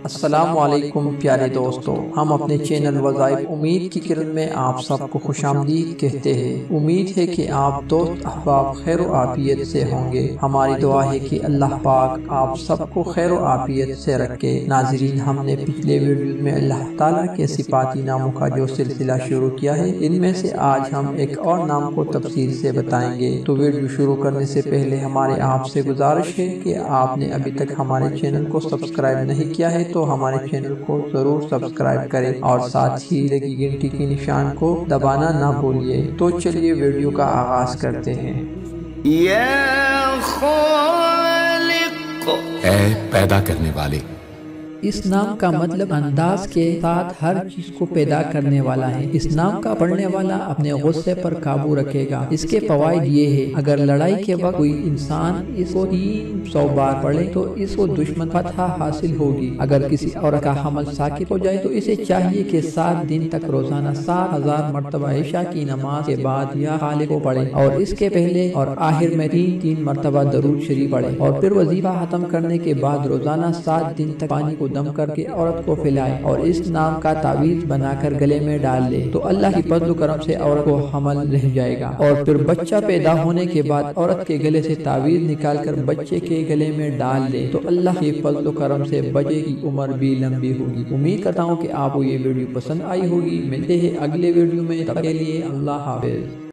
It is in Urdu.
السلام علیکم پیارے دوستو، ہم اپنے چینل وظائف امید کی کرن میں آپ سب کو خوش آمدید کہتے ہیں۔ امید ہے کہ آپ دوست احباب خیر و عافیت سے ہوں گے۔ ہماری دعا ہے کہ اللہ پاک آپ سب کو خیر و عافیت سے رکھے۔ ناظرین، ہم نے پچھلے ویڈیو میں اللہ تعالیٰ کے صفاتی ناموں کا جو سلسلہ شروع کیا ہے، ان میں سے آج ہم ایک اور نام کو تفصیل سے بتائیں گے۔ تو ویڈیو شروع کرنے سے پہلے ہمارے آپ سے گزارش ہے کہ آپ نے ابھی تک ہمارے چینل کو سبسکرائب نہیں کیا ہے تو ہمارے چینل کو ضرور سبسکرائب کریں اور ساتھ ہی لگی گھنٹی کی نشان کو دبانا نہ بھولیے۔ تو چلیے ویڈیو کا آغاز کرتے ہیں۔ یا خالق، اے پیدا کرنے والے۔ اس نام کا مطلب انداز کے ساتھ ہر چیز کو پیدا کرنے والا ہے۔ اس نام کا پڑھنے والا اپنے غصے پر قابو رکھے گا۔ اس کے فوائد یہ ہے، اگر لڑائی کے وقت کوئی انسان اس کو 300 بار پڑھے تو اس کو دشمن فتح حاصل ہوگی۔ اگر کسی عورت کا حمل ساکت ہو جائے تو اسے چاہیے کہ 7 دن تک روزانہ 7000 مرتبہ عشاء کی نماز کے بعد یا خالق کو پڑھے، اور اس کے پہلے اور آخر میں 3 مرتبہ درود شریف پڑھے، اور پھر وظیفہ ختم کرنے کے بعد روزانہ 7 دن تک پانی کو دم کر کے عورت کو پھیلائے اور اس نام کا تعویذ بنا کر گلے میں ڈال لے تو اللہ کی فضل و کرم سے عورت کو حمل رہ جائے گا، اور پھر بچہ پیدا ہونے کے بعد عورت کے گلے سے تعویذ نکال کر بچے کے گلے میں ڈال لے تو اللہ کی فضل و کرم سے بچے کی عمر بھی لمبی ہوگی۔ امید کرتا ہوں کہ آپ کو یہ ویڈیو پسند آئی ہوگی۔ ملتے ہیں اگلے ویڈیو میں، تب تک کے لیے اللہ حافظ۔